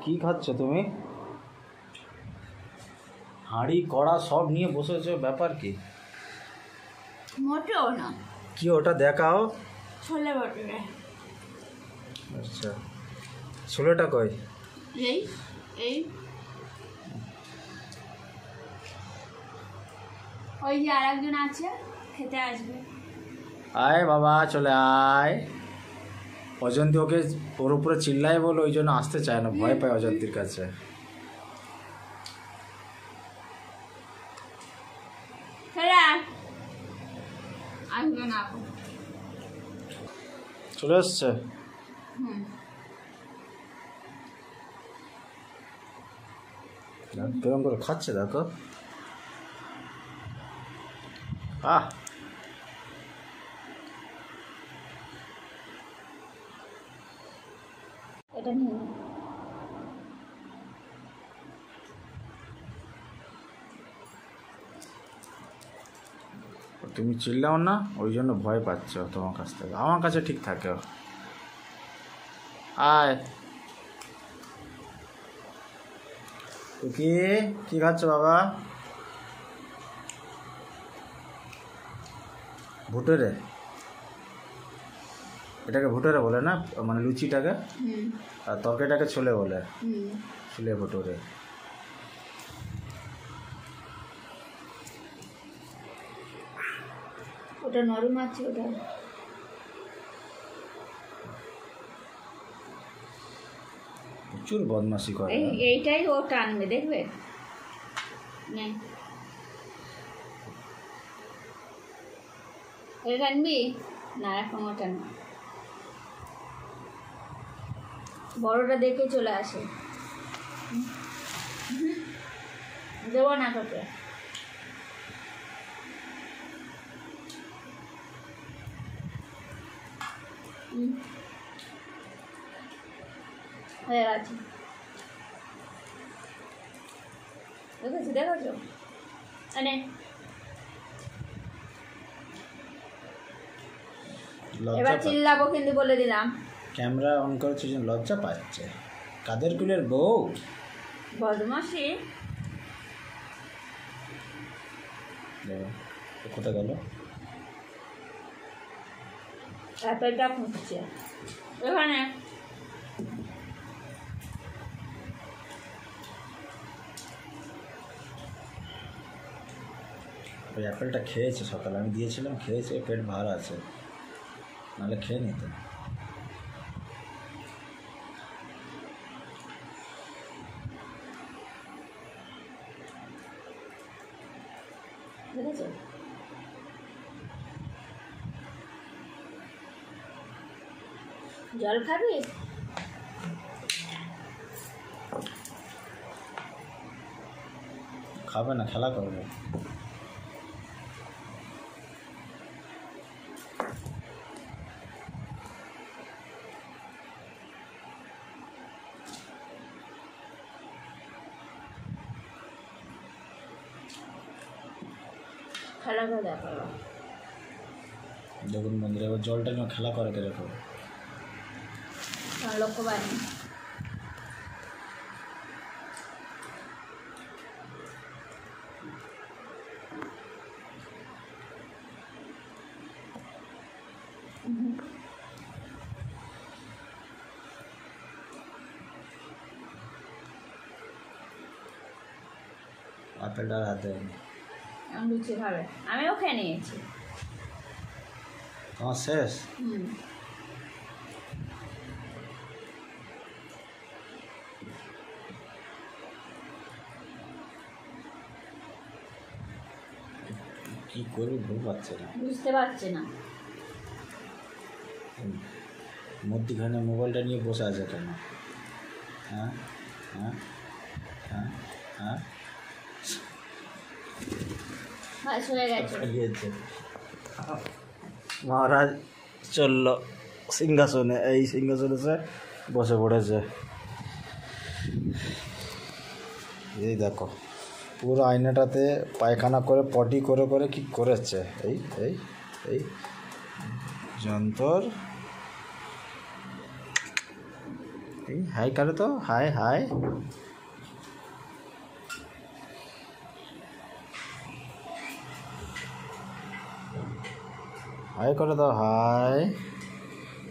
কি খাচ্ছ তুমি? হাঁড়ি কড়া সব নিয়ে বসেছো, ব্যাপার কি? মোটেও না। কি ওটা দেখাও। ছোলে ভটুরে। আচ্ছা, ছোলেটা কই? এই এই ওই যে আর একজন আছে, খেতে আসবে। আয় বাবা, চলে আয়। অজন্তি ওকে ওর উপরে চিল্লায় বলে ওই জন্য আসতে চায় না, ভয় পায় অজন্তির কাছে। আসবে না, চলে এসছে। কেরম করে খাচ্ছে দেখো। আহ, এটা নিয়ে তুমি চিল্লাও না, ওই জন্য ভয় পাচ্ছ তোমার কাছ থেকে। আমার কাছে ঠিক থাকে। আয়, তো কি খাচ্ছ বাবা? ভুটুরে? এটাকে ভুটুরে বলে না, মানে লুচিটাকে। আর তরকারিটাকে ছোলে বলে, ছোলে ভুটুরে। ওটা নরম আছে, ওটা প্রচুর বদমাশি করে। এইটাই ও টানবে, দেখবে। এটা টানবি না, এখন ওটা না, বড়টা দেখে চলে আসে। দেবো না তোকে। হয়ে গেছে, দেখেছো দেখেছো। মানে এবার চিল্লাবো কিন্তু, বলে দিলাম। ক্যামেরা অন করেছে, লজ্জা পাচ্ছে। কাদের কুলের বউ, বদমাসি। কোথায় গেল? অ্যাপেলটা খুঁজছে এখানে। ওই অ্যাপেলটা খেয়েছে সকালে, আমি দিয়েছিলাম, খেয়েছে, পেট ভার আছে, নাহলে খেয়ে নিত। দেখেছো, জল খাবি? খাবে না, খেলা করবে। খেলা করে দেখো, দেখুন বন্ধুরা, এবার জলটা নিয়ে খেলা করে দেখো। লক্ষ্য পায়নি। আপেলটা হাতে আমি লুচি খাবে, আমিও খেয়ে নিয়েছি। তোমার শেষ? কি করবে ভুল পাচ্ছে না, বুঝতে পারছে না। মধ্যখানে মোবাইলটা নিয়ে বসে আছে কেন? হ্যাঁ হ্যাঁ হ্যাঁ হ্যাঁ, মহারাজ চলল সিংহাসনে, এই সিংহাসনে সে বসে পড়েছে। এই দেখো, পুরো আয়নাটাতে পায়খানা করে পটি করে করে কি করেছে। এই এই এই যন্তর, হাই করো তো, হাই হাই। হাই করে দাও, হাই।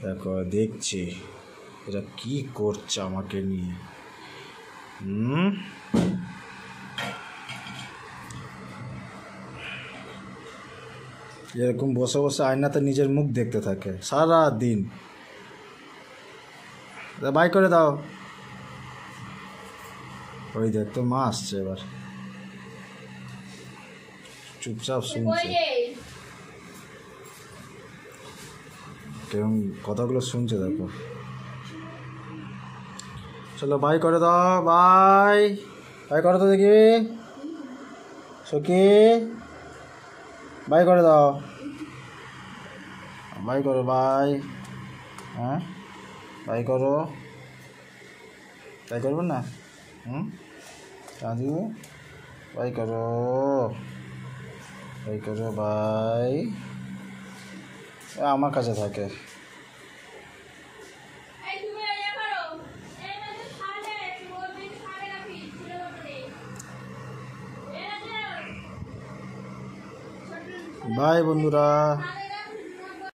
দেখো দেখছি এটা কি করছে আমাকে নিয়ে। এরকম বসে বসে আয়নাতে নিজের মুখ দেখতে থাকে সারা দিন। বাই করে দাও। ওই দেখ তো মা আসছে এবার, চুপচাপ শুনছে, কেমন কথাগুলো শুনছে দেখো। চলো বাই করে দাও, বাই। বাই করে তো দেখি সখি, বাই করে দাও, বাই করো, বাই। হ্যাঁ বাই করো, বাই করবে না? রাজু বাই করো, বাই করো, বাই। আমার কাছে থাকে। বাই বন্ধুরা।